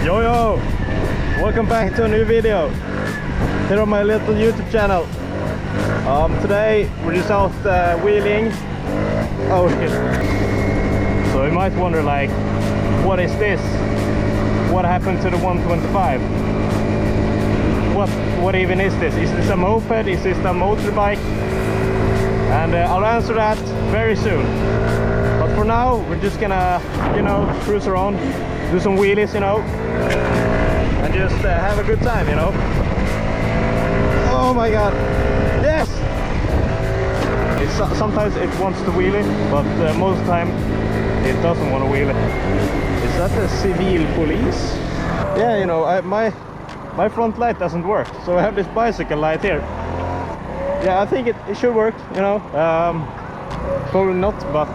Yo yo! Welcome back to a new video here on my little YouTube channel. Today we're just out wheeling. Oh shit. So you might wonder, like, what is this? What happened to the 125? What even is this? Is this a moped? Is this a motorbike? And I'll answer that very soon. But for now, we're just gonna, you know, cruise around, do some wheelies, you know, and just have a good time, you know. Oh my god, yes! Sometimes it wants to wheelie, but most of the time it doesn't want to wheelie. Is that a civil police? Yeah, you know, my front light doesn't work, so I have this bicycle light here. Yeah, I think it should work, you know. Probably not, but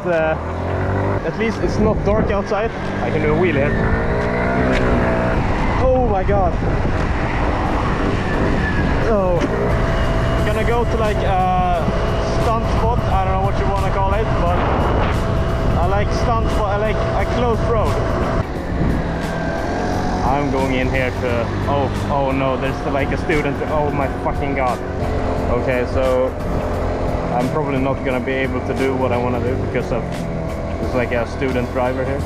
at least it's not dark outside. I can do a wheel here. Oh my god. Oh, I'm gonna go to like a stunt spot. I don't know what you want to call it, but I like stunt spot. I like a closed road. I'm going in here to... oh no, there's like a student. Oh my fucking god. Okay, so I'm probably not gonna be able to do what I want to do because of there's like a student driver here.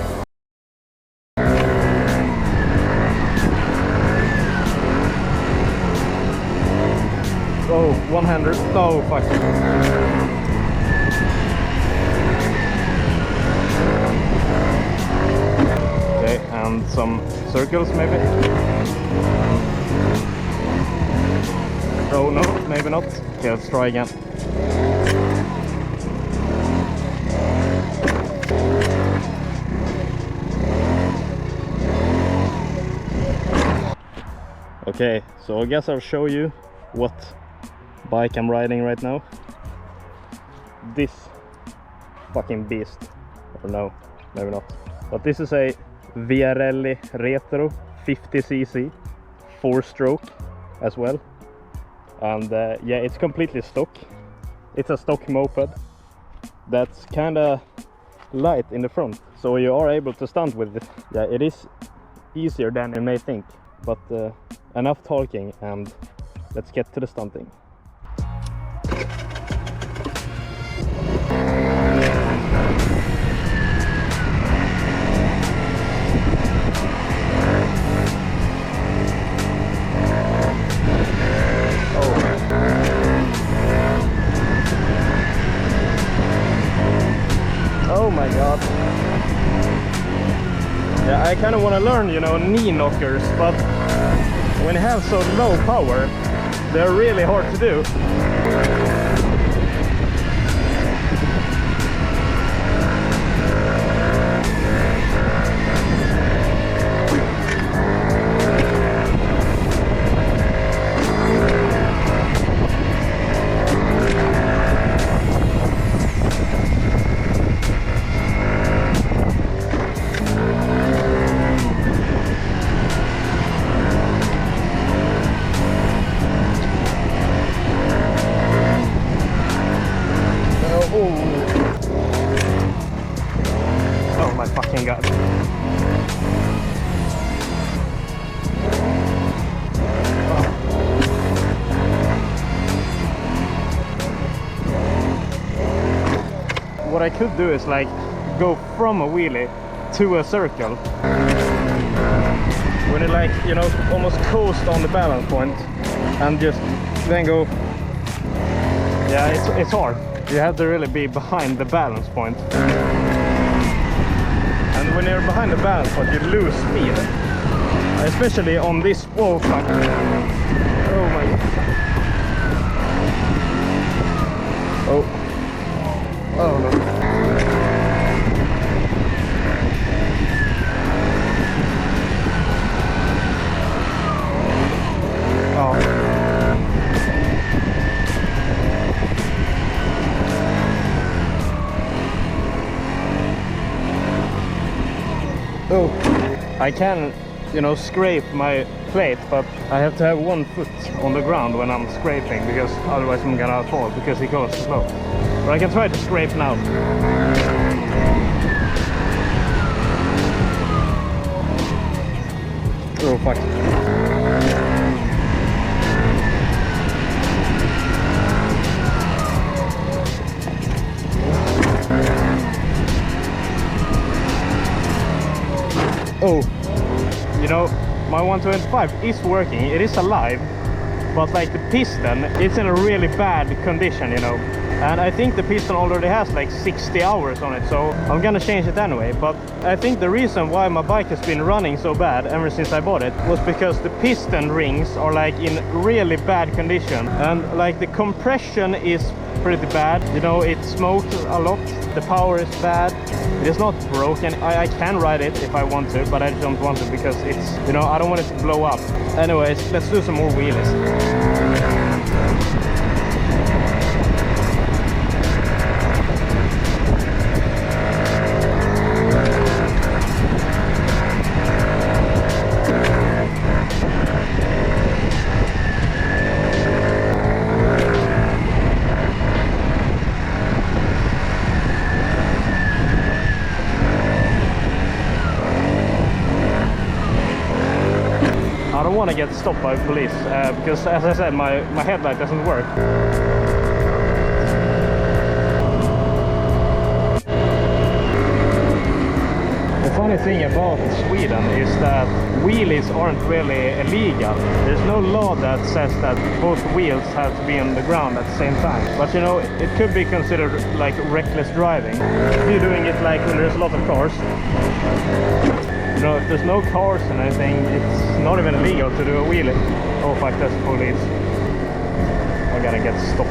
Oh, one-hander. Oh fuck. Okay, and some circles maybe. Oh no, maybe not. Okay, let's try again. Okay, so I guess I'll show you what bike I'm riding right now. This fucking beast. Or no, maybe not. But this is a Viarelli Retro 50cc 4-stroke as well. And yeah, it's completely stock. It's a stock moped that's kind of light in the front, so you are able to stunt with it. Yeah, it is easier than you may think, but enough talking and let's get to the stunting. Oh my god. Yeah, I kind of want to learn, you know, knee knockers, but when you have so low power, they're really hard to do. Oh my fucking god. What I could do is like go from a wheelie to a circle. When it, like, you know, almost coast on the balance point and just then go. Yeah, it's hard. You have to really be behind the balance point. And when you're behind the balance point, you lose speed. Especially on this... oh fuck. Oh my god. Oh. Oh no. Oh. Oh, I can, you know, scrape my plate, but I have to have one foot on the ground when I'm scraping, because otherwise I'm gonna fall because it goes slow. But I can try to scrape now. Oh fuck. Oh, you know, my 125 is working, it is alive, but like the piston, it's in a really bad condition, you know. And I think the piston already has like 60 hours on it, so I'm gonna change it anyway. But I think the reason why my bike has been running so bad ever since I bought it was because the piston rings are like in really bad condition, and like the compression is pretty bad, you know, it smoked a lot, the power is bad. It is not broken. I can ride it if I want to, but I don't want to because it's, you know, I don't want it to blow up. Anyways, let's do some more wheelies. I don't want to get stopped by police because, as I said, my headlight doesn't work. The funny thing about Sweden is that wheelies aren't really illegal. There's no law that says that both wheels have to be on the ground at the same time. But you know, it could be considered like reckless driving. If you're doing it like when there's a lot of cars. You know, if there's no cars and anything, it's not even illegal to do a wheelie. Oh fuck, that's the police. I'm gonna get stopped.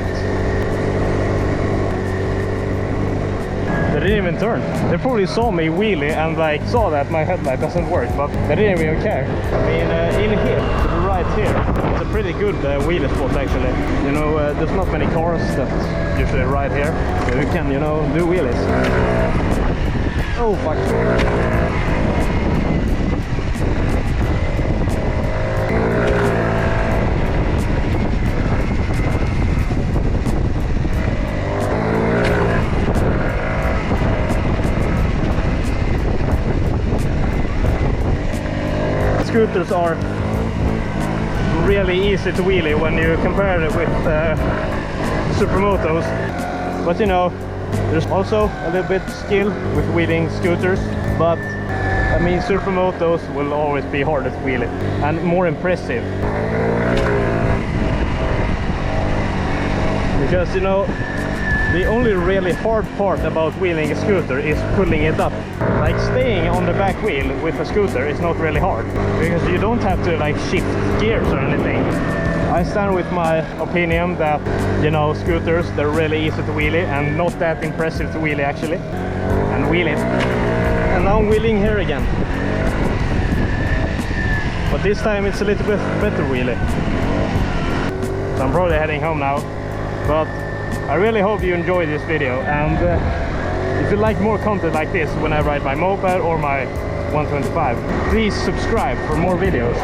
They didn't even turn. They probably saw me wheelie and like saw that my headlight doesn't work, but they didn't even care. I mean, in here, to the right here, it's a pretty good wheelie spot actually. You know, there's not many cars that usually right here. So you can, you know, do wheelies. Oh fuck. Scooters are really easy to wheelie when you compare it with supermotos, but you know, there's also a little bit skill with wheeling scooters, but I mean, supermotos will always be harder to wheelie and more impressive, because you know, the only really hard part about wheeling a scooter is pulling it up. Like staying on the back wheel with a scooter is not really hard, because you don't have to like shift gears or anything. I stand with my opinion that, you know, scooters, they're really easy to wheelie and not that impressive to wheelie actually. And wheel it. And now I'm wheeling here again. But this time it's a little bit better wheelie. So I'm probably heading home now. But I really hope you enjoyed this video, and if you like more content like this when I ride my moped or my 125, please subscribe for more videos.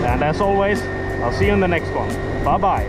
And as always, I'll see you in the next one. Bye bye.